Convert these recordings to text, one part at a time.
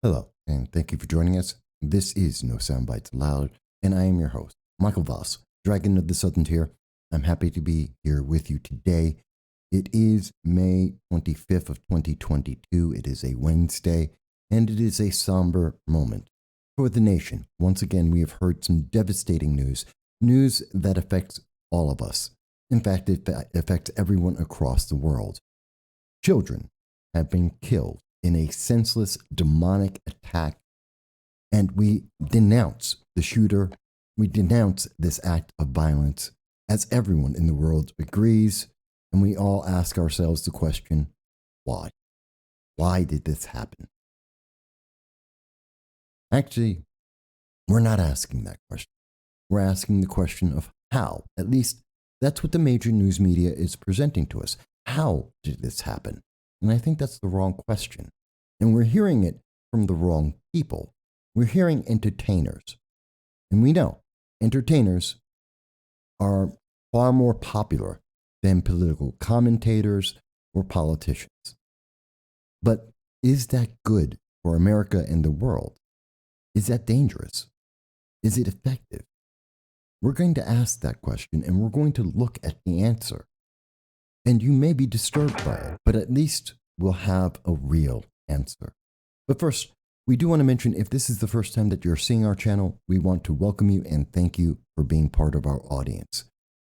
Hello, and thank you for joining us. This is No Soundbites Allowed, and I am your host, Michael Voss, Dragon of the Southern Tier. I'm happy to be here with you today. It is May 25th of 2022. It is a Wednesday, and it is a somber moment for the nation. Once again, we have heard some devastating news that affects all of us. In fact, it affects everyone across the world. Children have been killed in a senseless, demonic attack, and we denounce the shooter. We denounce this act of violence, as everyone in the world agrees, and we all ask ourselves the question, why? Why did this happen? Actually, we're not asking that question. We're asking the question of how. At least that's what the major news media is presenting to us. How did this happen? And I think that's the wrong question. And we're hearing it from the wrong people. We're hearing entertainers. And we know entertainers are far more popular than political commentators or politicians. But is that good for America and the world? Is that dangerous? Is it effective? We're going to ask that question, and we're going to look at the answer. And you may be disturbed by it, but at least we'll have a real answer. But first, we do want to mention, if this is the first time that you're seeing our channel, we want to welcome you and thank you for being part of our audience.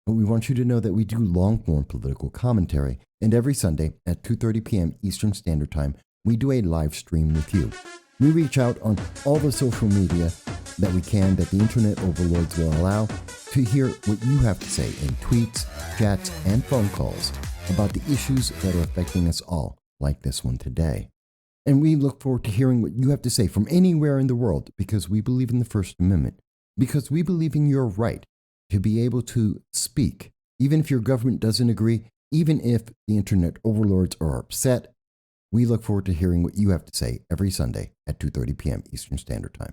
But we want you to know that we do long-form political commentary, and every Sunday at 2:30 p.m. Eastern Standard Time, we do a live stream with you. We reach out on all the social media that we can, that the internet overlords will allow, to hear what you have to say in tweets, chats, and phone calls about the issues that are affecting us all, like this one today. And we look forward to hearing what you have to say from anywhere in the world, because we believe in the First Amendment, because we believe in your right to be able to speak, even if your government doesn't agree, even if the internet overlords are upset. We look forward to hearing what you have to say every Sunday at 2:30 p.m. Eastern Standard Time.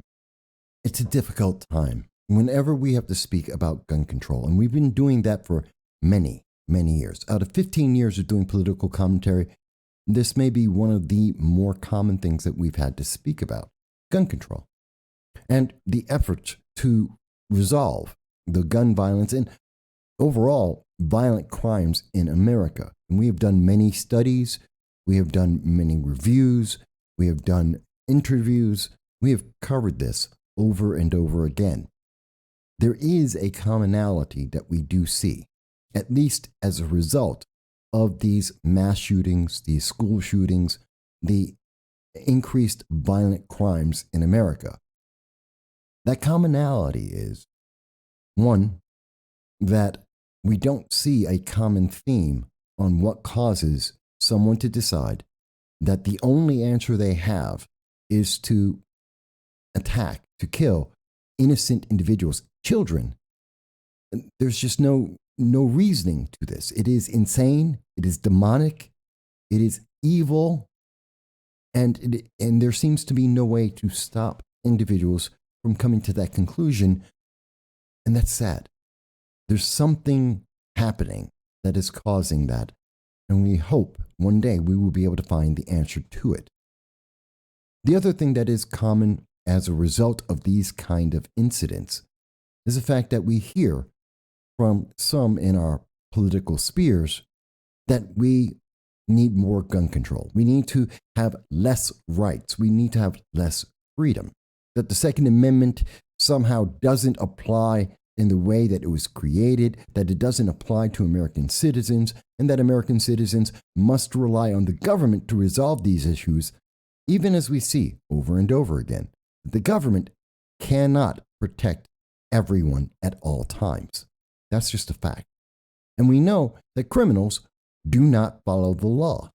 It's a difficult time whenever we have to speak about gun control, and we've been doing that for many, many years. Out of 15 years of doing political commentary, this may be one of the more common things that we've had to speak about, gun control, and the effort to resolve the gun violence and overall violent crimes in America. And we have done many studies, we have done many reviews, we have done interviews, we have covered this over and over again. There is a commonality that we do see, at least as a result of these mass shootings, these school shootings, the increased violent crimes in America. That commonality is, one, that we don't see a common theme on what causes someone to decide that the only answer they have is to attack, to kill innocent individuals, children. There's just no reasoning to this. It is insane. It is demonic. It is evil. And there seems to be no way to stop individuals from coming to that conclusion. And that's sad. There's something happening that is causing that. And we hope one day we will be able to find the answer to it. The other thing that is common as a result of these kind of incidents is the fact that we hear from some in our political spheres that we need more gun control. We need to have less rights. We need to have less freedom. That the Second Amendment somehow doesn't apply in the way that it was created, that it doesn't apply to American citizens, and that American citizens must rely on the government to resolve these issues, even as we see over and over again. The government cannot protect everyone at all times. That's just a fact. And we know that criminals do not follow the law.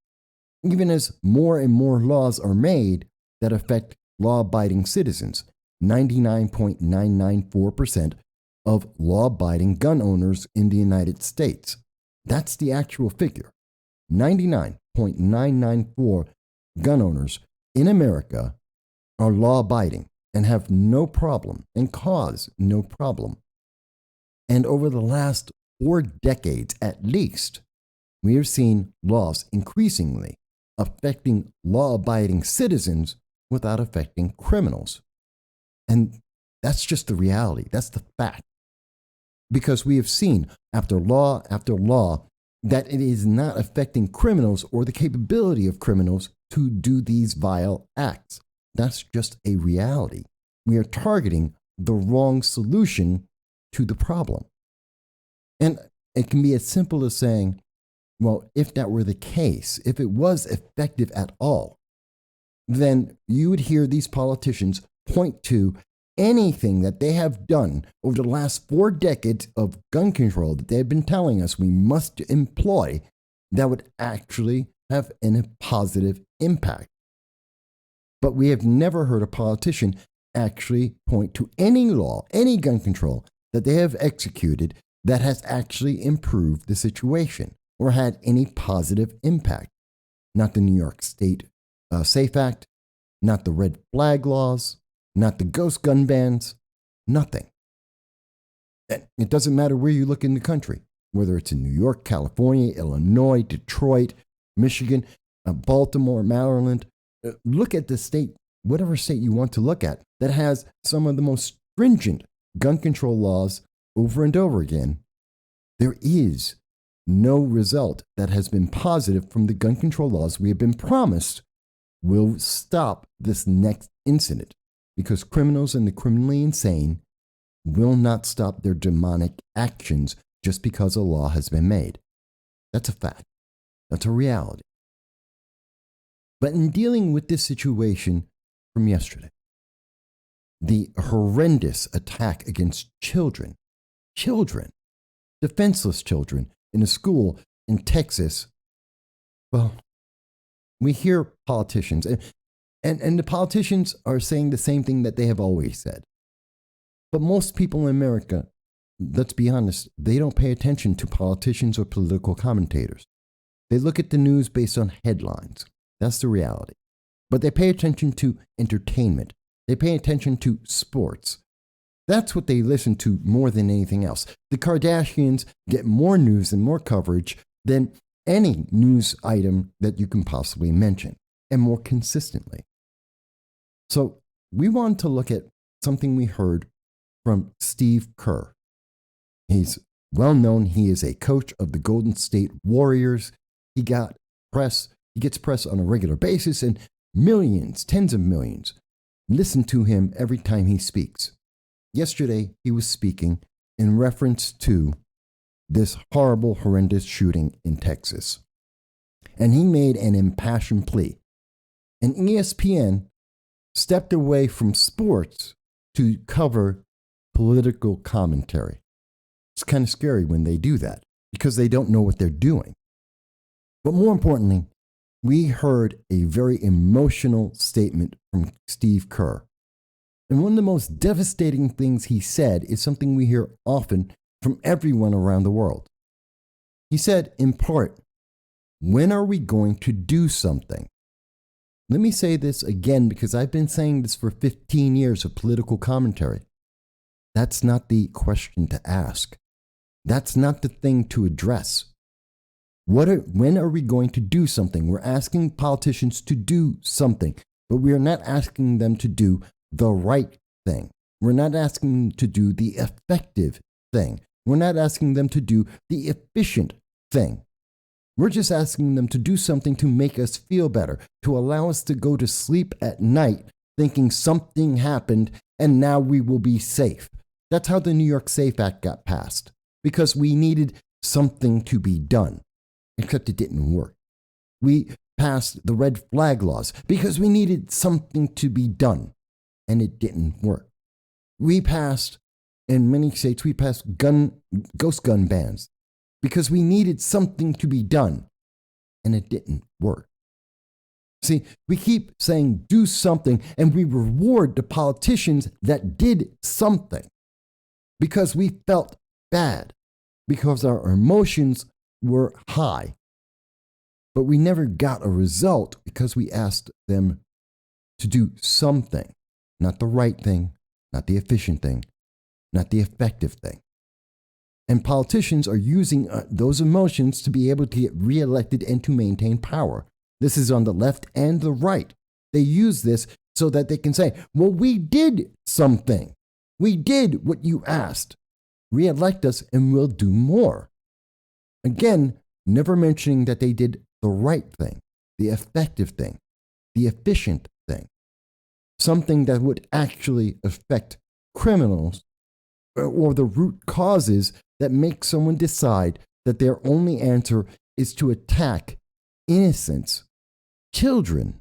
Even as more and more laws are made that affect law-abiding citizens, 99.994% of law-abiding gun owners in the United States. That's the actual figure. 99.994 gun owners in America are law-abiding and have no problem and cause no problem. And over the last 4 decades at least, we have seen laws increasingly affecting law-abiding citizens without affecting criminals. And that's just the reality. That's the fact. Because we have seen after law that it is not affecting criminals or the capability of criminals to do these vile acts. That's just a reality. We are targeting the wrong solution to the problem. And it can be as simple as saying, well, if that were the case, if it was effective at all, then you would hear these politicians point to anything that they have done over the last 4 decades of gun control that they've been telling us we must employ that would actually have a positive impact. But we have never heard a politician actually point to any law, any gun control that they have executed that has actually improved the situation or had any positive impact. Not the New York State SAFE Act, not the red flag laws, not the ghost gun bans, nothing. It doesn't matter where you look in the country, whether it's in New York, California, Illinois, Detroit, Michigan, Baltimore, Maryland. Look at the state, whatever state you want to look at, that has some of the most stringent gun control laws over and over again. There is no result that has been positive from the gun control laws we have been promised will stop this next incident, because criminals and the criminally insane will not stop their demonic actions just because a law has been made. That's a fact. That's a reality. But in dealing with this situation from yesterday, the horrendous attack against children, defenseless children in a school in Texas, well, we hear politicians, and the politicians are saying the same thing that they have always said. But most people in America, let's be honest, they don't pay attention to politicians or political commentators. They look at the news based on headlines. That's the reality. But they pay attention to entertainment. They pay attention to sports. That's what they listen to more than anything else. The Kardashians get more news and more coverage than any news item that you can possibly mention, and more consistently. So we want to look at something we heard from Steve Kerr. He's well known. He is a coach of the Golden State Warriors. He gets press on a regular basis, and millions, tens of millions, listen to him every time he speaks. Yesterday, he was speaking in reference to this horrible, horrendous shooting in Texas. And he made an impassioned plea. And ESPN stepped away from sports to cover political commentary. It's kind of scary when they do that because they don't know what they're doing. But more importantly, we heard a very emotional statement from Steve Kerr. And one of the most devastating things he said is something we hear often from everyone around the world. He said, in part, when are we going to do something? Let me say this again because I've been saying this for 15 years of political commentary. That's not the question to ask. That's not the thing to address. When are we going to do something? We're asking politicians to do something, but we are not asking them to do the right thing. We're not asking them to do the effective thing. We're not asking them to do the efficient thing. We're just asking them to do something to make us feel better, to allow us to go to sleep at night thinking something happened and now we will be safe. That's how the New York SAFE Act got passed, because we needed something to be done, except it didn't work. We passed the red flag laws because we needed something to be done, and it didn't work. In many states, we passed ghost gun bans because we needed something to be done, and it didn't work. See, we keep saying do something, and we reward the politicians that did something because we felt bad, because our emotions were high. But we never got a result because we asked them to do something, not the right thing, not the efficient thing, not the effective thing. And politicians are using those emotions to be able to get reelected and to maintain power. This is on the left and the right. They use this so that they can say, well, we did something. We did what you asked. Re-elect us and we'll do more. Again, never mentioning that they did the right thing, the effective thing, the efficient thing, something that would actually affect criminals or the root causes that make someone decide that their only answer is to attack innocents, children.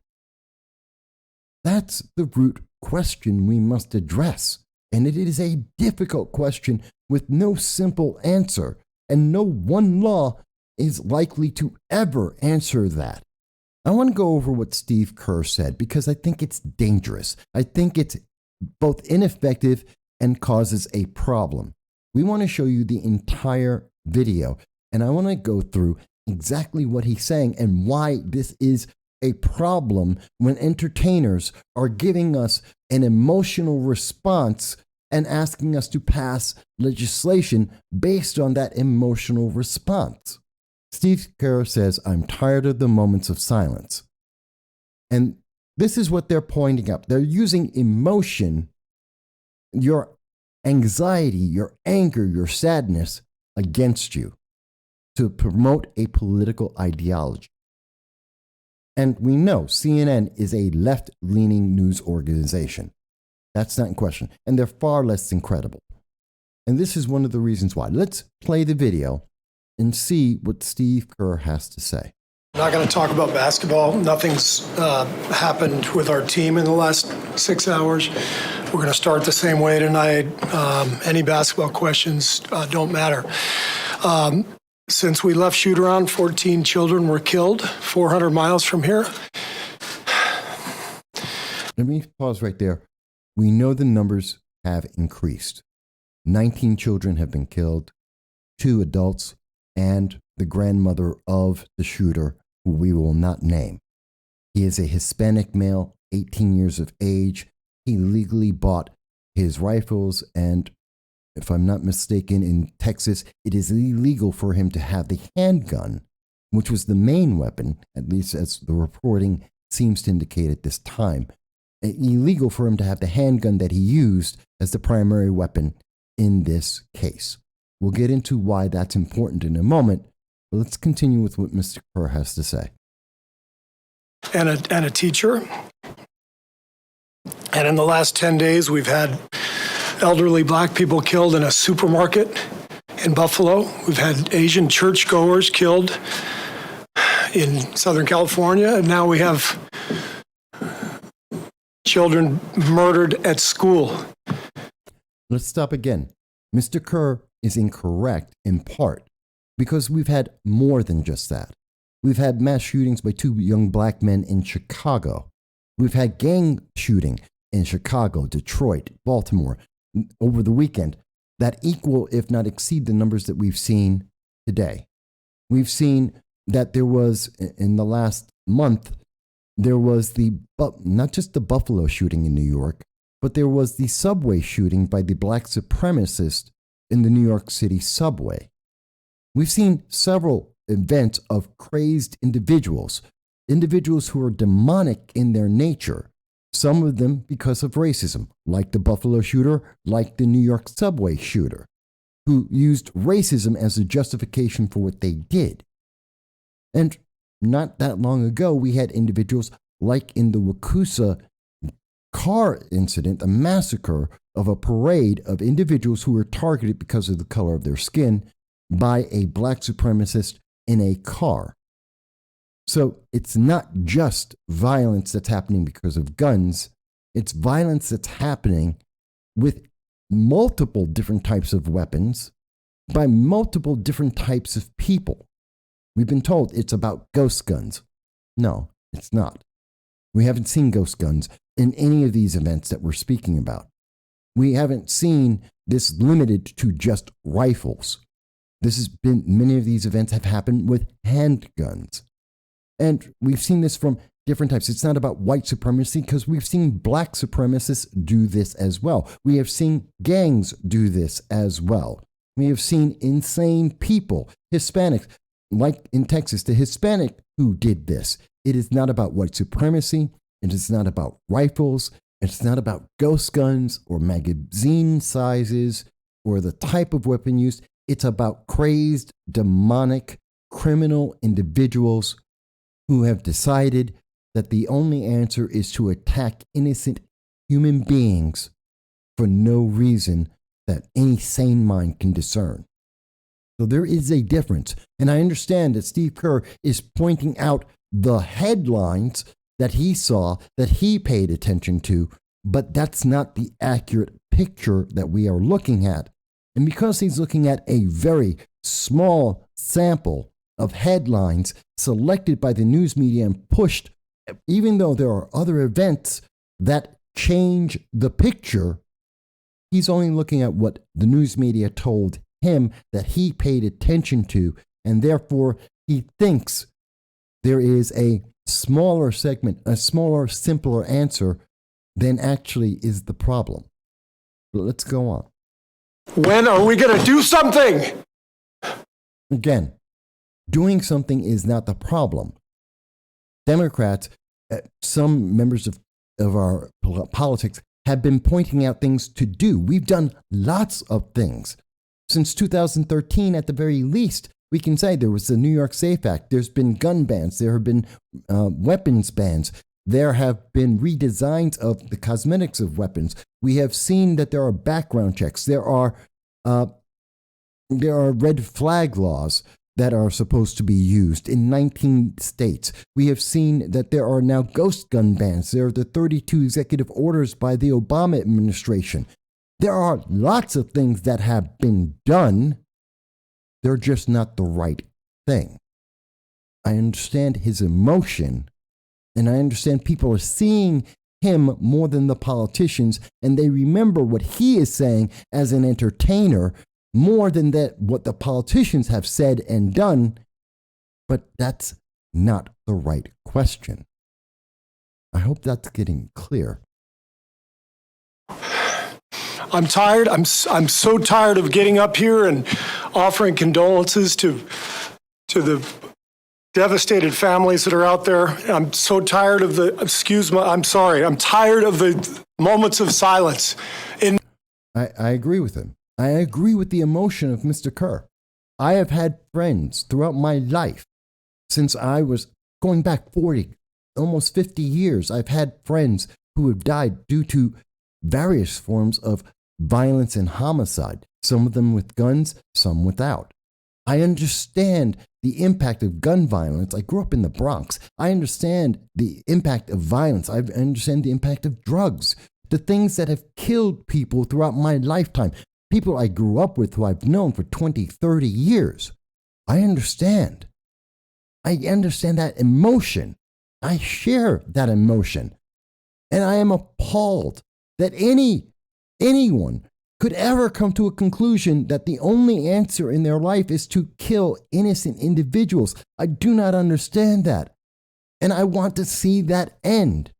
That's the root question we must address. And it is a difficult question with no simple answer, and no one law is likely to ever answer that. I want to go over what Steve Kerr said because I think it's dangerous. I think it's both ineffective and causes a problem. We want to show you the entire video, and I want to go through exactly what he's saying and why this is a problem when entertainers are giving us an emotional response and asking us to pass legislation based on that emotional response. Steve Kerr says, I'm tired of the moments of silence. And this is what they're pointing out. They're using emotion, your anxiety, your anger, your sadness against you to promote a political ideology. And we know CNN is a left-leaning news organization. That's not in question. And they're far less than credible. And this is one of the reasons why. Let's play the video and see what Steve Kerr has to say. I'm not going to talk about basketball. Nothing's happened with our team in the last 6 hours. We're going to start the same way tonight. Any basketball questions don't matter. Since we left shoot-around, 14 children were killed 400 miles from here. Let me pause right there. We know the numbers have increased. 19 children have been killed, 2 adults, and the grandmother of the shooter, who we will not name. He is a Hispanic male, 18 years of age. He legally bought his rifles, and if I'm not mistaken, in Texas, it is illegal for him to have the handgun, which was the main weapon, at least as the reporting seems to indicate at this time. Illegal for him to have the handgun that he used as the primary weapon in this case. We'll get into why that's important in a moment, but let's continue with what Mr. Kerr has to say. And a teacher. And in the last 10 days, we've had elderly black people killed in a supermarket in Buffalo. We've had Asian churchgoers killed in Southern California. And now we have children murdered at school. Let's stop again. Mr. Kerr is incorrect in part because we've had more than just that. We've had mass shootings by 2 young black men in Chicago. We've had gang shooting in Chicago, Detroit, Baltimore over the weekend that equal, if not exceed, the numbers that we've seen today. We've seen that there was, in the last month, there was not just the Buffalo shooting in New York, but there was the subway shooting by the black supremacist in the New York City subway. We've seen several events of crazed individuals who are demonic in their nature, some of them because of racism, like the Buffalo shooter, like the New York subway shooter, who used racism as a justification for what they did. And not that long ago, we had individuals like in the Wakusa car incident, a massacre of a parade of individuals who were targeted because of the color of their skin by a black supremacist in a car. So it's not just violence that's happening because of guns. It's violence that's happening with multiple different types of weapons by multiple different types of people. We've been told it's about ghost guns. No, it's not. We haven't seen ghost guns in any of these events that we're speaking about. We haven't seen this limited to just rifles. Many of these events have happened with handguns. And we've seen this from different types. It's not about white supremacy because we've seen black supremacists do this as well. We have seen gangs do this as well. We have seen insane people, Hispanics, like in Texas, the Hispanic who did this. It is not about white supremacy. It is not about rifles. It's not about ghost guns or magazine sizes or the type of weapon used. It's about crazed, demonic, criminal individuals who have decided that the only answer is to attack innocent human beings for no reason that any sane mind can discern. So there is a difference. And I understand that Steve Kerr is pointing out the headlines that he saw, that he paid attention to, but that's not the accurate picture that we are looking at. And because he's looking at a very small sample of headlines selected by the news media and pushed, even though there are other events that change the picture, he's only looking at what the news media told him that he paid attention to, and therefore he thinks there is a smaller segment, a smaller, simpler answer than actually is the problem. But let's go on. When are we going to do something? Again, doing something is not the problem. Democrats, some members of our politics have been pointing out things to do. We've done lots of things. Since 2013, at the very least, we can say there was the New York SAFE Act. There's been gun bans. There have been weapons bans. There have been redesigns of the cosmetics of weapons. We have seen that there are background checks. There are red flag laws that are supposed to be used in 19 states. We have seen that there are now ghost gun bans. There are the 32 executive orders by the Obama administration. There are lots of things that have been done. They're just not the right thing. I understand his emotion, and I understand people are seeing him more than the politicians, and they remember what he is saying as an entertainer more than that what the politicians have said and done, but that's not the right question. I hope that's getting clear. I'm tired. I'm so tired of getting up here and offering condolences to the devastated families that are out there. I'm so tired of I'm tired of the moments of silence. I agree with him. I agree with the emotion of Mr. Kerr. I have had friends throughout my life, since I was going back 40, almost 50 years. I've had friends who have died due to various forms of violence and homicide, some of them with guns, some without. I understand the impact of gun violence. I grew up in the Bronx. I understand the impact of violence. I understand the impact of drugs, the things that have killed people throughout my lifetime, people I grew up with who I've known for 20, 30 years. I understand. I understand that emotion. I share that emotion. And I am appalled that anyone could ever come to a conclusion that the only answer in their life is to kill innocent individuals. I do not understand that. And I want to see that end.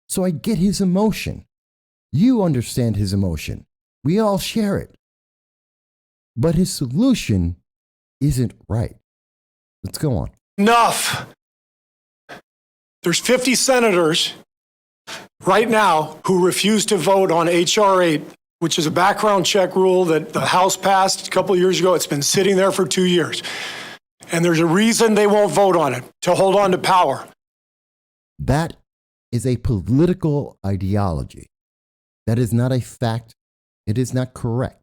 So I get his emotion. You understand his emotion. We all share it. But his solution isn't right. Let's go on. Enough. There's 50 senators right now who refuse to vote on H.R. 8, which is a background check rule that the House passed a couple of years ago. It's been sitting there for 2 years. And there's a reason they won't vote on it, to hold on to power. That is a political ideology. That is not a fact. It is not correct.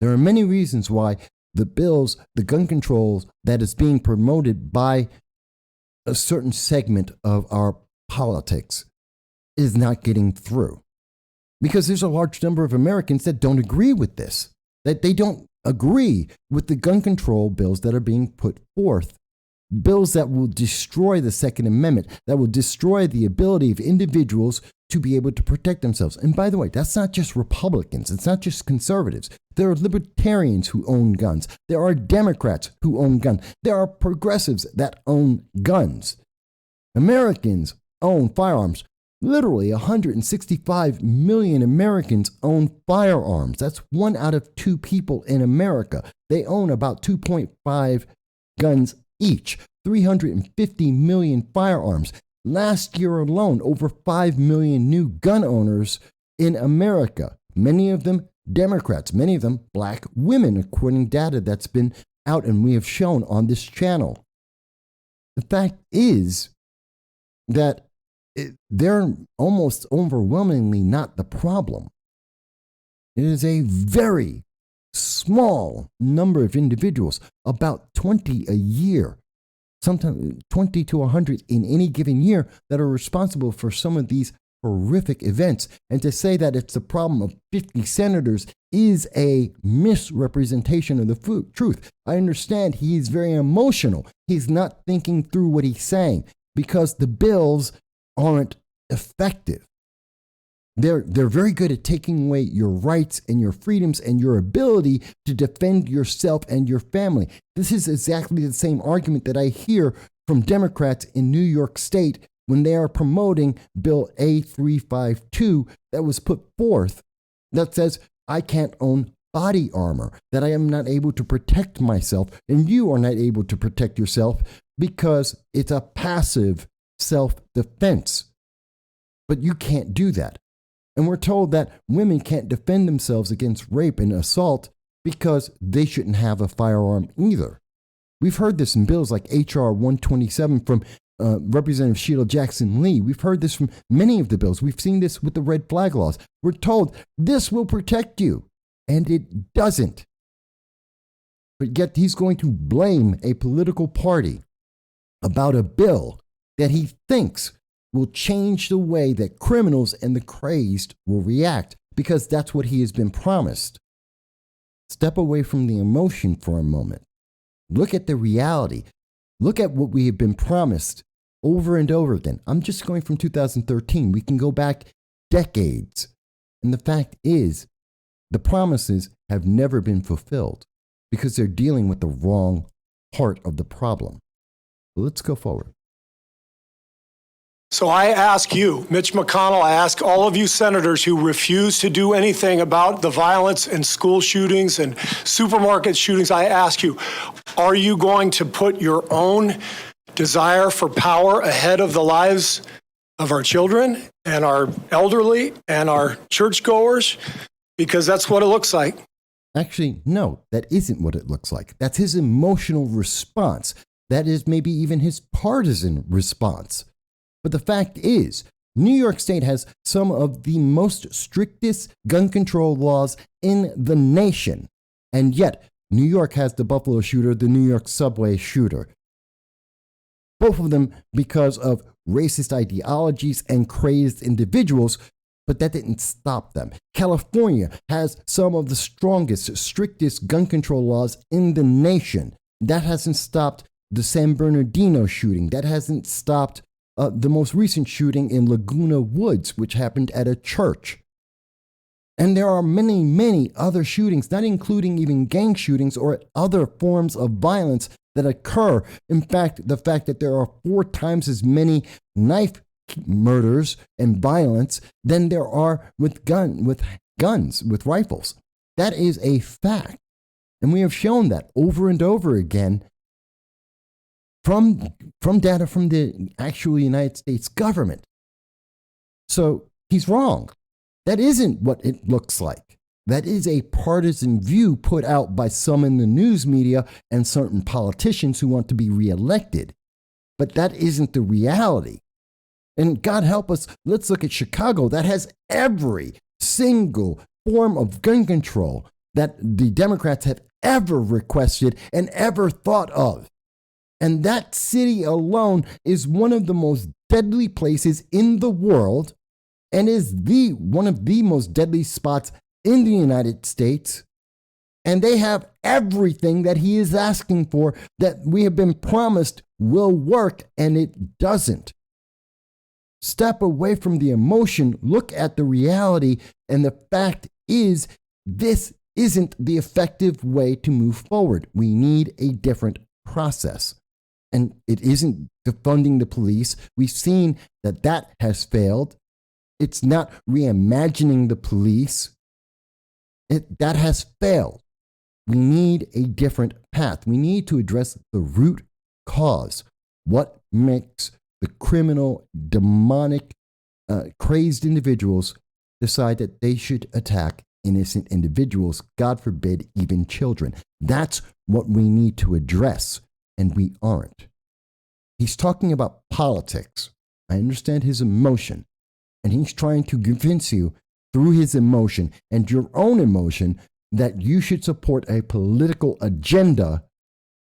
There are many reasons why the bills, the gun controls that is being promoted by a certain segment of our politics is not getting through. Because there's a large number of Americans that don't agree with this, that they don't agree with the gun control bills that are being put forth. Bills that will destroy the Second Amendment, that will destroy the ability of individuals to be able to protect themselves. And by the way, that's not just Republicans. It's not just conservatives. There are libertarians who own guns. There are Democrats who own guns. There are progressives that own guns. Americans own firearms. Literally 165 million Americans own firearms. That's 1 out of 2 people in America. They own about 2.5 guns each, 350 million firearms. Last year alone, over 5 million new gun owners in America, many of them Democrats, many of them black women, according to data that's been out and we have shown on this channel. The fact is that they're almost overwhelmingly not the problem. It is a very small number of individuals, about 20 a year, sometimes 20 to 100 in any given year, that are responsible for some of these horrific events. And to say that it's the problem of 50 senators is a misrepresentation of the truth. I understand he's very emotional. He's not thinking through what he's saying because the bills aren't effective. They're very good at taking away your rights and your freedoms and your ability to defend yourself and your family. This is exactly the same argument that I hear from Democrats in New York State when they are promoting Bill A352 that was put forth that says, I can't own body armor, that I am not able to protect myself, and you are not able to protect yourself because it's a passive self-defense. But you can't do that. And we're told that women can't defend themselves against rape and assault because they shouldn't have a firearm either. We've heard this in bills like H.R. 127 from Representative Sheila Jackson Lee. We've heard this from many of the bills. We've seen this with the red flag laws. We're told this will protect you, and it doesn't. But yet he's going to blame a political party about a bill that he thinks will change the way that criminals and the crazed will react, because that's what he has been promised. Step away from the emotion for a moment. Look at the reality. Look at what we have been promised over and over again. I'm just going from 2013. We can go back decades. And the fact is, the promises have never been fulfilled because they're dealing with the wrong part of the problem. Well, let's go forward. So I ask you, Mitch McConnell, I ask all of you senators who refuse to do anything about the violence and school shootings and supermarket shootings, I ask you, are you going to put your own desire for power ahead of the lives of our children and our elderly and our churchgoers? Because that's what it looks like. Actually, no, that isn't what it looks like. That's his emotional response. That is maybe even his partisan response. But the fact is, New York State has some of the most strictest gun control laws in the nation. And yet, New York has the Buffalo shooter, the New York subway shooter. Both of them because of racist ideologies and crazed individuals, but that didn't stop them. California has some of the strongest, strictest gun control laws in the nation. That hasn't stopped the San Bernardino shooting. That hasn't stopped the most recent shooting in Laguna Woods, which happened at a church. And there are many, many other shootings, not including even gang shootings or other forms of violence that occur. In fact, the fact that there are 4 times as many knife murders and violence than there are with guns, with rifles. That is a fact. And we have shown that over and over again from data from the actual United States government. So he's wrong. That isn't what it looks like. That is a partisan view put out by some in the news media and certain politicians who want to be reelected. But that isn't the reality. And God help us, let's look at Chicago. That has every single form of gun control that the Democrats have ever requested and ever thought of. And that city alone is one of the most deadly places in the world and is one of the most deadly spots in the United States. And they have everything that he is asking for that we have been promised will work, and it doesn't. Step away from the emotion, look at the reality, and the fact is, this isn't the effective way to move forward. We need a different process. And it isn't defunding the police. We've seen that has failed. It's not reimagining the police. That has failed. We need a different path. We need to address the root cause. What makes the criminal, demonic, crazed individuals decide that they should attack innocent individuals, God forbid, even children. That's what we need to address, and we aren't. He's talking about politics. I understand his emotion, and he's trying to convince you through his emotion and your own emotion that you should support a political agenda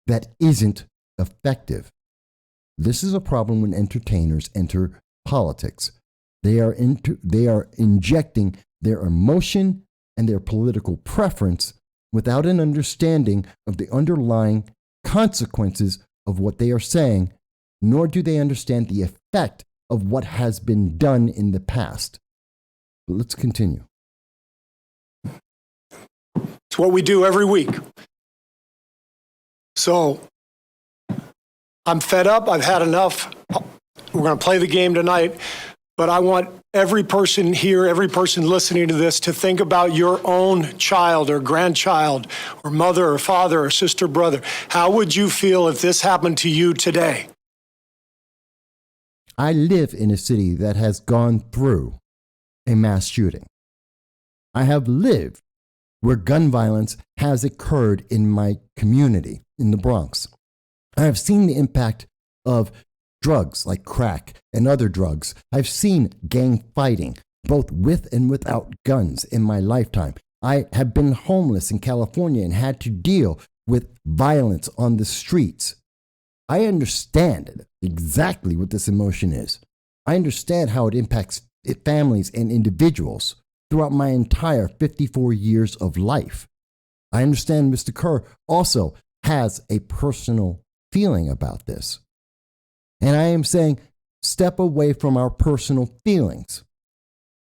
that isn't effective. This is a problem when entertainers enter politics. They are injecting their emotion and their political preference without an understanding of the underlying consequences of what they are saying, nor do they understand the effect of what has been done in the past. But let's continue. It's what we do every week. So I'm fed up. I've had enough. We're going to play the game tonight. But I want every person here, every person listening to this, to think about your own child or grandchild or mother or father or sister, brother. How would you feel if this happened to you today? I live in a city that has gone through a mass shooting. I have lived where gun violence has occurred in my community in the Bronx. I have seen the impact of drugs like crack and other drugs. I've seen gang fighting, both with and without guns, in my lifetime. I have been homeless in California and had to deal with violence on the streets. I understand exactly what this emotion is. I understand how it impacts families and individuals throughout my entire 54 years of life. I understand Mr. Kerr also has a personal feeling about this. And I am saying, step away from our personal feelings,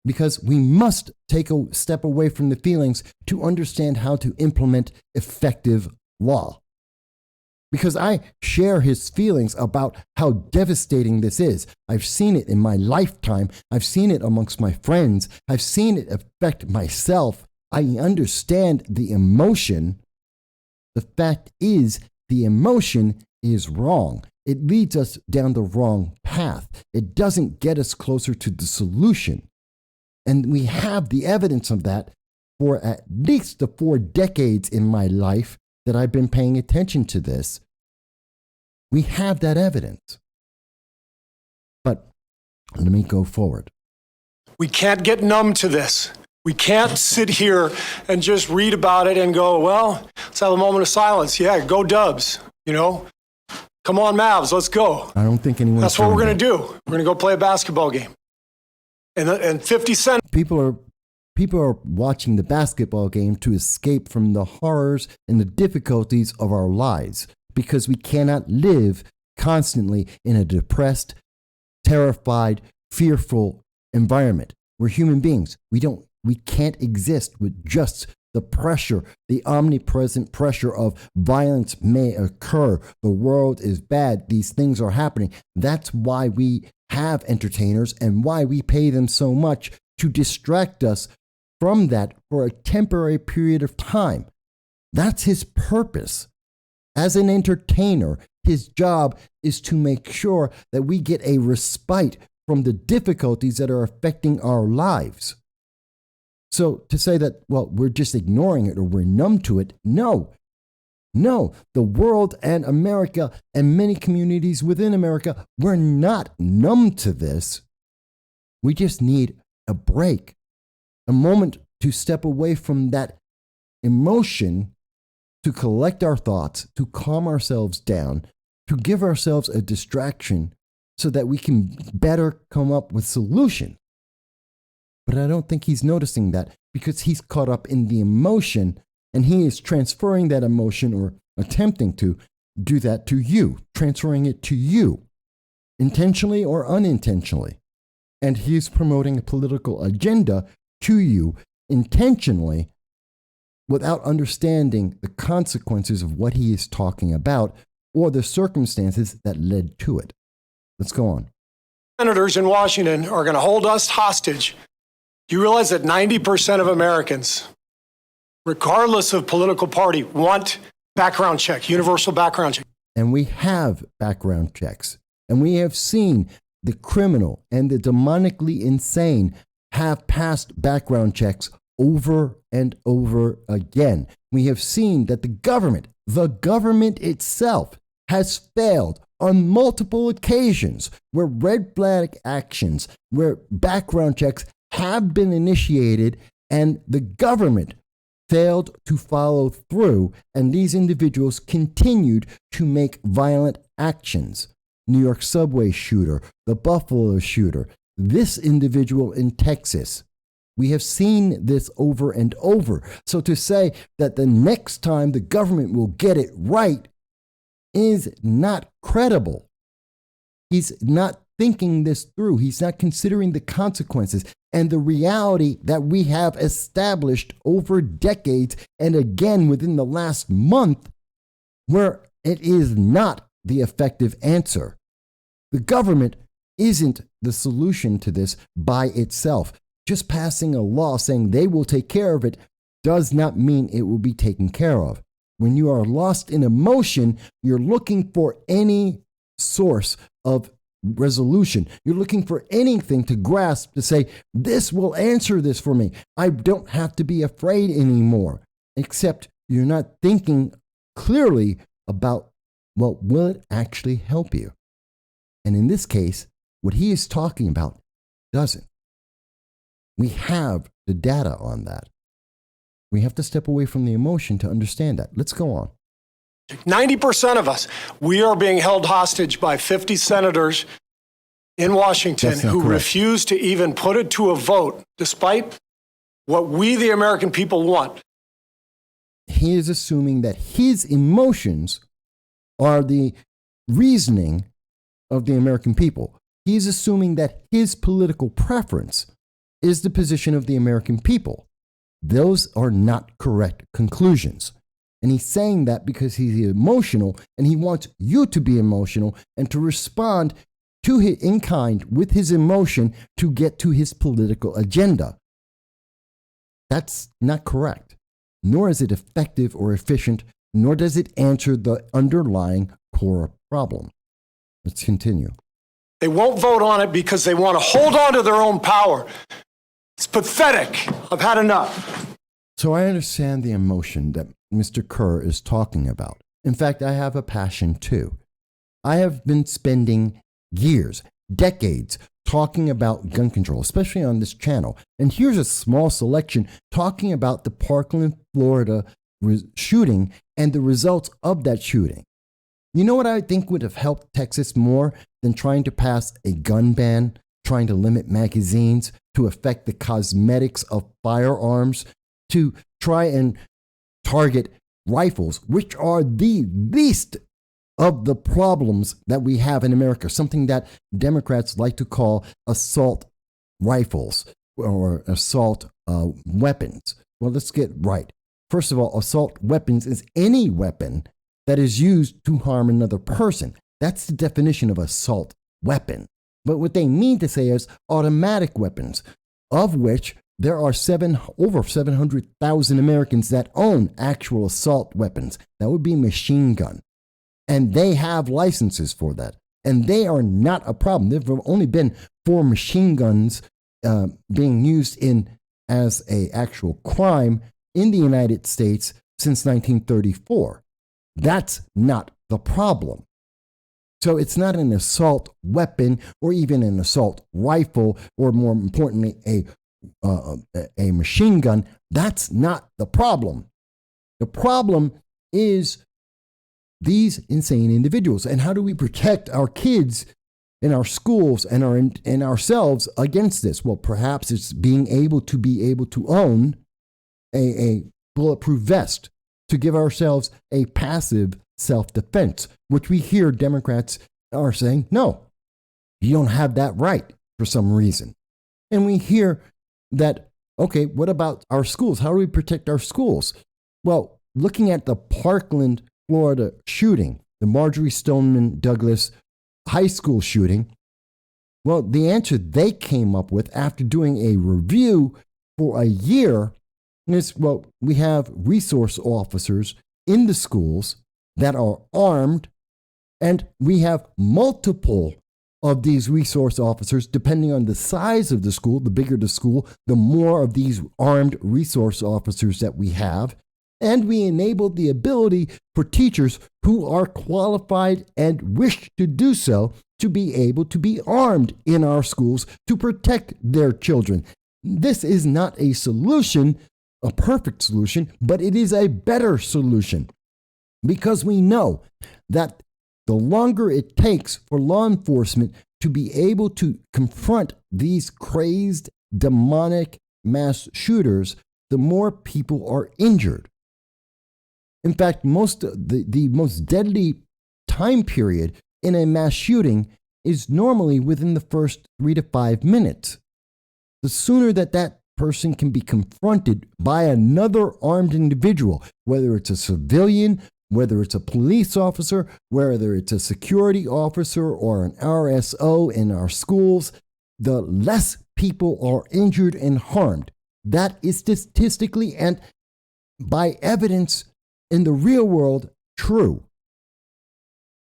because we must take a step away from the feelings to understand how to implement effective law. Because I share his feelings about how devastating this is. I've seen it in my lifetime. I've seen it amongst my friends. I've seen it affect myself. I understand the emotion. The fact is, the emotion is wrong. It leads us down the wrong path. It doesn't get us closer to the solution. And we have the evidence of that for at least the 4 decades in my life that I've been paying attention to this. We have that evidence. But let me go forward. We can't get numb to this. We can't sit here and just read about it and go, well, let's have a moment of silence. Yeah, go Dubs, you know. Come on, Mavs, let's go. I don't think anyone. That's what we're going to do. We're going to go play a basketball game. And 50 Cent. People are watching the basketball game to escape from the horrors and the difficulties of our lives, because we cannot live constantly in a depressed, terrified, fearful environment. We're human beings. We can't exist with just the pressure, the omnipresent pressure of violence may occur. The world is bad. These things are happening. That's why we have entertainers and why we pay them so much, to distract us from that for a temporary period of time. That's his purpose. As an entertainer, his job is to make sure that we get a respite from the difficulties that are affecting our lives. So to say that, well, we're just ignoring it or we're numb to it, no. The world and America and many communities within America, we're not numb to this. We just need a break, a moment to step away from that emotion, to collect our thoughts, to calm ourselves down, to give ourselves a distraction so that we can better come up with solutions. But I don't think he's noticing that, because he's caught up in the emotion, and he is transferring that emotion, or attempting to do that to you, transferring it to you, intentionally or unintentionally. And he's promoting a political agenda to you intentionally, without understanding the consequences of what he is talking about or the circumstances that led to it. Let's go on. Senators in Washington are going to hold us hostage. Do you realize that 90% of Americans, regardless of political party, want background check, universal background check? And we have background checks. And we have seen the criminal and the demonically insane have passed background checks over and over again. We have seen that the government itself, has failed on multiple occasions where red flag actions, where background checks have been initiated and the government failed to follow through, and these individuals continued to make violent actions. New York subway shooter, the Buffalo shooter, this individual in Texas. We have seen this over and over. So to say that the next time the government will get it right is not credible. He's not thinking this through. He's not considering the consequences and the reality that we have established over decades and again within the last month, where it is not the effective answer. The government isn't the solution to this by itself. Just passing a law saying they will take care of it does not mean it will be taken care of. When you are lost in emotion, you're looking for any source of resolution. You're looking for anything to grasp to say, this will answer this for me. I don't have to be afraid anymore. Except you're not thinking clearly about, well, will it actually help you? And in this case, what he is talking about doesn't. We have the data on that. We have to step away from the emotion to understand that. Let's go on. 90% of us, we are being held hostage by 50 senators in Washington who refuse to even put it to a vote, despite what we, the American people, want. He is assuming that his emotions are the reasoning of the American people. He is assuming that his political preference is the position of the American people. Those are not correct conclusions. And he's saying that because he's emotional and he wants you to be emotional and to respond to him in kind with his emotion to get to his political agenda. That's not correct. Nor is it effective or efficient, nor does it answer the underlying core problem. Let's continue. They won't vote on it because they want to hold on to their own power. It's pathetic. I've had enough. So I understand the emotion that Mr. Kerr is talking about. In fact, I have a passion too. I have been spending years, decades, talking about gun control, especially on this channel. And here's a small selection talking about the Parkland, Florida shooting and the results of that shooting. You know what I think would have helped Texas more than trying to pass a gun ban, trying to limit magazines, to affect the cosmetics of firearms, to try and target rifles, which are the least of the problems that we have in America, something that Democrats like to call assault rifles or assault weapons. Well, let's get right. First of all, assault weapons is any weapon that is used to harm another person. That's the definition of assault weapon. But what they mean to say is automatic weapons, of which there are over 700,000 Americans that own actual assault weapons. That would be machine gun. And they have licenses for that. And they are not a problem. There have only been 4 machine guns being used as an actual crime in the United States since 1934. That's not the problem. So it's not an assault weapon or even an assault rifle or, more importantly, a machine gun. That's not the problem. The problem is these insane individuals. And how do we protect our kids in our schools and ourselves against this? Well, perhaps it's being able to own a bulletproof vest to give ourselves a passive self-defense, which we hear Democrats are saying, no, you don't have that right for some reason. And we hear that, okay, what about our schools? How do we protect our schools? Well, looking at the Parkland, Florida shooting, the Marjorie Stoneman Douglas high school shooting, well, the answer they came up with after doing a review for a year is, well, we have resource officers in the schools that are armed, and we have multiple of these resource officers, depending on the size of the school. The bigger the school, the more of these armed resource officers that we have. And we enabled the ability for teachers who are qualified and wish to do so to be able to be armed in our schools to protect their children. This is not a solution, a perfect solution, but it is a better solution, because we know that the longer it takes for law enforcement to be able to confront these crazed, demonic mass shooters, the more people are injured. In fact, the most deadly time period in a mass shooting is normally within the first 3 to 5 minutes. The sooner that person can be confronted by another armed individual, whether it's a civilian, whether it's a police officer, whether it's a security officer or an RSO in our schools, the less people are injured and harmed. That is statistically and by evidence in the real world true.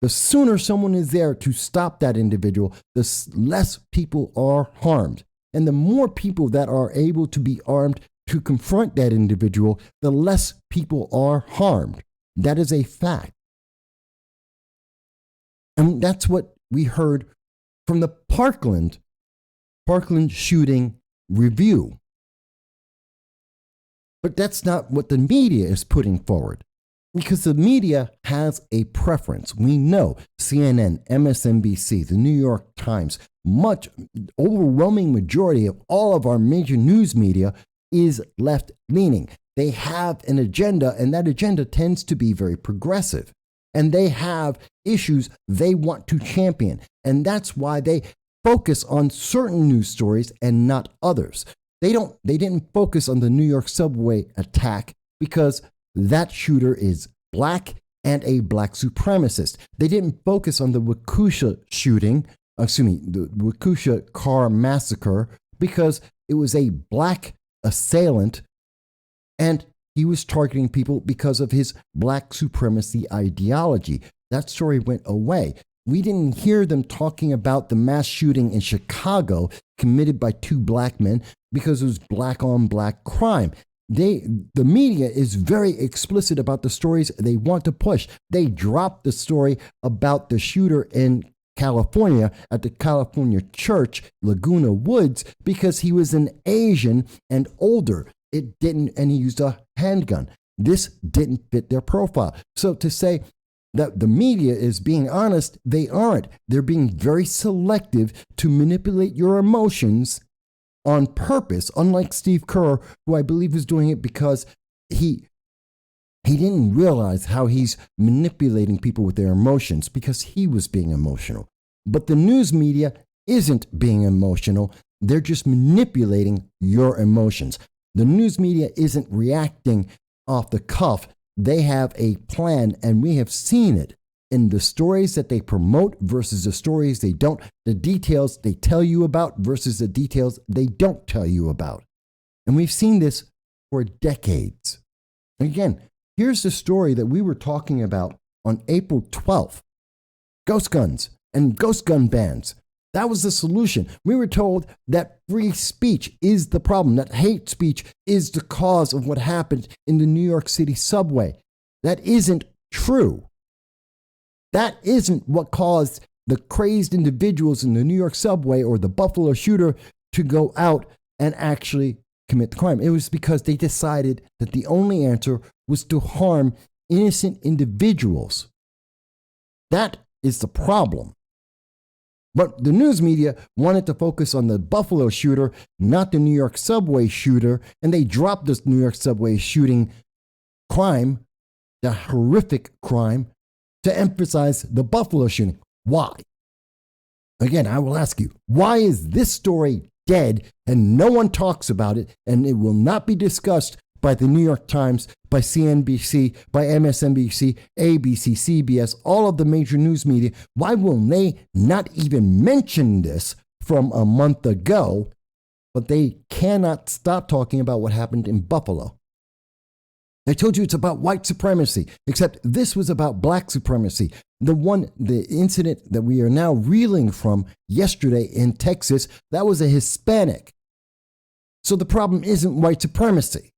The sooner someone is there to stop that individual, the less people are harmed. And the more people that are able to be armed to confront that individual, the less people are harmed. That is a fact. And that's what we heard from the Parkland shooting review. But that's not what the media is putting forward, because the media has a preference. We know CNN, MSNBC, the New York Times, much overwhelming majority of all of our major news media is left-leaning. They have an agenda, and that agenda tends to be very progressive. And they have issues they want to champion. And that's why they focus on certain news stories and not others. They didn't focus on the New York subway attack because that shooter is black and a black supremacist. They didn't focus on the Waukesha the Waukesha car massacre, because it was a black assailant and he was targeting people because of his black supremacy ideology. That story went away. We didn't hear them talking about the mass shooting in Chicago committed by 2 black men because it was black on black crime. The media is very explicit about the stories they want to push. They dropped the story about the shooter in California at the California church, Laguna Woods, because he was an Asian and older. And he used a handgun. This didn't fit their profile. So to say that the media is being honest, they aren't. They're being very selective to manipulate your emotions on purpose, unlike Steve Kerr, who I believe was doing it because he didn't realize how he's manipulating people with their emotions, because he was being emotional. But the news media isn't being emotional. They're just manipulating your emotions. The news media isn't reacting off the cuff. They have a plan, and we have seen it in the stories that they promote versus the stories they don't, the details they tell you about versus the details they don't tell you about. And we've seen this for decades. Again, here's the story that we were talking about on April 12th. Ghost guns and ghost gun bans. That was the solution. We were told that free speech is the problem, that hate speech is the cause of what happened in the New York City subway. That isn't true. That isn't what caused the crazed individuals in the New York subway or the Buffalo shooter to go out and actually commit the crime. It was because they decided that the only answer was to harm innocent individuals. That is the problem. But the news media wanted to focus on the Buffalo shooter, not the New York subway shooter, and they dropped this New York subway shooting crime, the horrific crime, to emphasize the Buffalo shooting. Why? Again, I will ask you, why is this story dead and no one talks about it, and it will not be discussed by the New York Times, by CNBC, by MSNBC, ABC, CBS, all of the major news media? Why will they not even mention this from a month ago, but they cannot stop talking about what happened in Buffalo? I told you it's about white supremacy, except this was about black supremacy. The incident that we are now reeling from yesterday in Texas, that was a Hispanic. So the problem isn't white supremacy.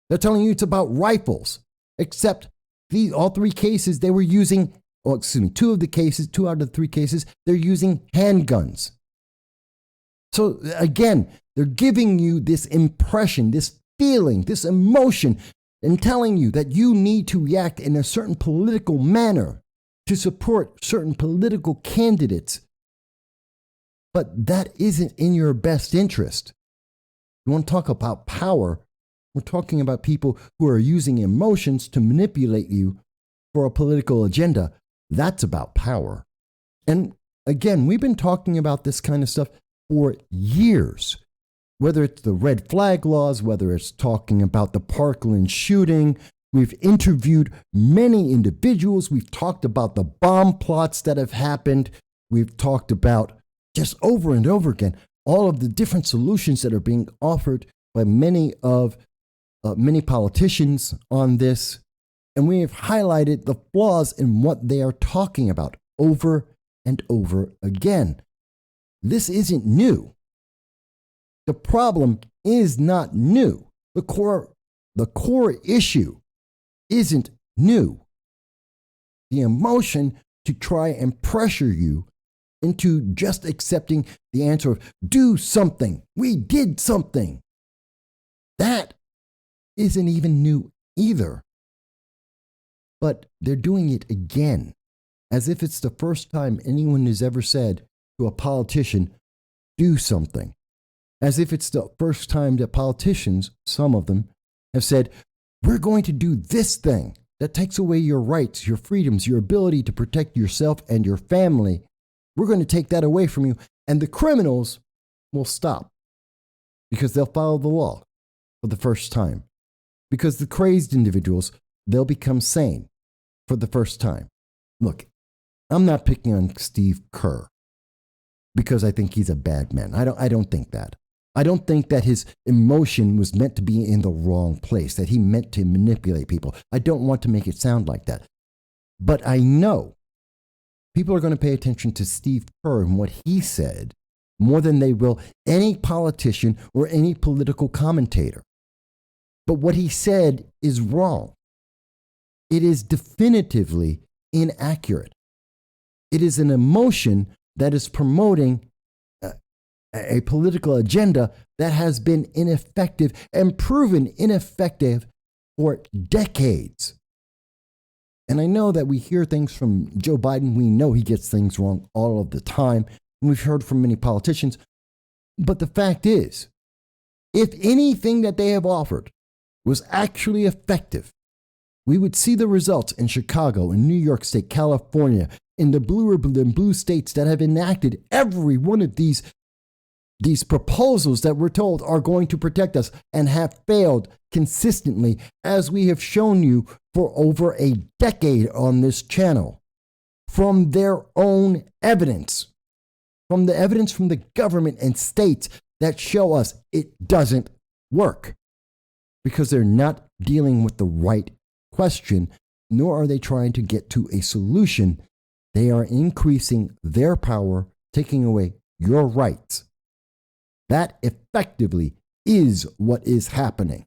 They're telling you it's about rifles, except all three cases they were using, two out of the three cases, they're using handguns. So again, they're giving you this impression, this feeling, this emotion, and telling you that you need to react in a certain political manner to support certain political candidates. But that isn't in your best interest. You want to talk about power? We're talking about people who are using emotions to manipulate you for a political agenda. That's about power. And again, we've been talking about this kind of stuff for years. Whether it's the red flag laws, whether it's talking about the Parkland shooting, we've interviewed many individuals. We've talked about the bomb plots that have happened. We've talked about just over and over again all of the different solutions that are being offered by many politicians on this. And we have highlighted the flaws in what they are talking about over and over again. This isn't new. The problem is not new. The core issue isn't new. The emotion to try and pressure you into just accepting the answer of do something. We did something. That isn't even new either. But they're doing it again, as if it's the first time anyone has ever said to a politician, do something. As if it's the first time that politicians, some of them, have said, we're going to do this thing that takes away your rights, your freedoms, your ability to protect yourself and your family. We're going to take that away from you. And the criminals will stop because they'll follow the law for the first time. Because the crazed individuals, they'll become sane for the first time. Look, I'm not picking on Steve Kerr because I think he's a bad man. I don't think that. I don't think that his emotion was meant to be in the wrong place, that he meant to manipulate people. I don't want to make it sound like that. But I know people are going to pay attention to Steve Kerr and what he said more than they will any politician or any political commentator. But what he said is wrong. It is definitively inaccurate. It is an emotion that is promoting a political agenda that has been ineffective and proven ineffective for decades. And I know that we hear things from Joe Biden. We know he gets things wrong all of the time. And we've heard from many politicians. But the fact is, if anything that they have offered was actually effective, we would see the results in Chicago, in New York State, California, in the blue states that have enacted every one of these proposals that we're told are going to protect us and have failed consistently, as we have shown you for over a decade on this channel, from their own evidence, from the evidence from the government and states that show us it doesn't work, because they're not dealing with the right question, nor are they trying to get to a solution. They are increasing their power, taking away your rights. That effectively is what is happening.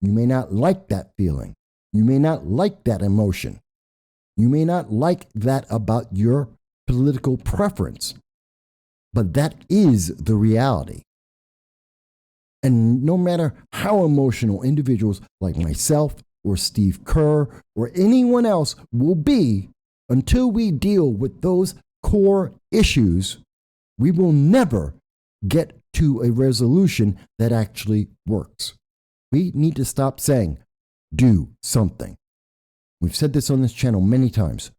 You may not like that feeling. You may not like that emotion. You may not like that about your political preference. But that is the reality. And no matter how emotional individuals like myself or Steve Kerr or anyone else will be, until we deal with those core issues, we will never get to a resolution that actually works. We need to stop saying, do something. We've said this on this channel many times.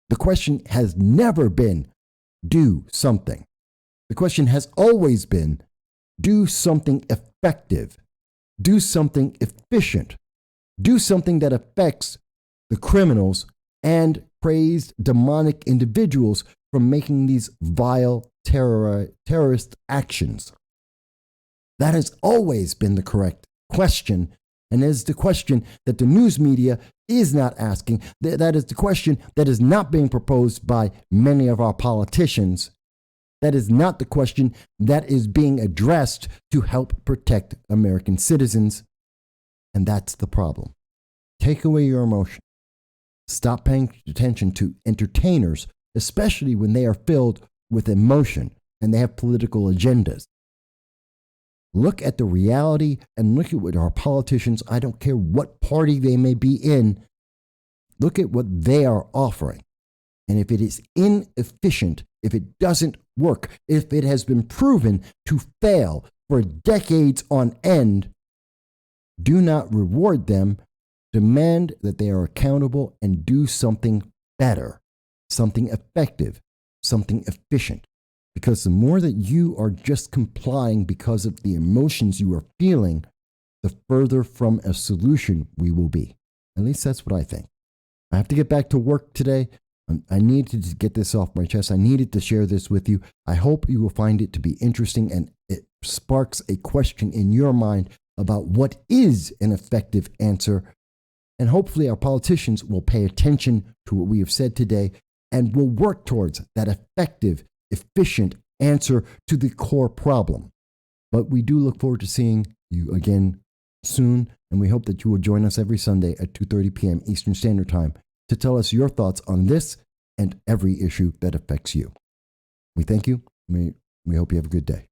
The question has never been, do something. The question has always been, do something effective. Do something efficient. Do something that affects the criminals and crazed demonic individuals from making these vile terrorist actions. That has always been the correct question, And is the question that the news media is not asking. That is the question that is not being proposed by many of our politicians. That is not the question that is being addressed to help protect American citizens. And that's the problem. Take away your emotion. Stop paying attention to entertainers, especially when they are filled with emotion and they have political agendas. Look at the reality and look at what our politicians, I don't care what party they may be in, look at what they are offering. And if it is inefficient, if it doesn't work, if it has been proven to fail for decades on end, do not reward them. Demand that they are accountable and do something better, something effective, something efficient. Because the more that you are just complying because of the emotions you are feeling, the further from a solution we will be. At least that's what I think. I have to get back to work today. I needed to get this off my chest. I needed to share this with you. I hope you will find it to be interesting and it sparks a question in your mind about what is an effective answer. And hopefully our politicians will pay attention to what we have said today and will work towards that effective, efficient answer to the core problem. But we do look forward to seeing you again soon, and we hope that you will join us every Sunday at 2:30 p.m. Eastern Standard Time to tell us your thoughts on this and every issue that affects you. We thank you. We hope you have a good day.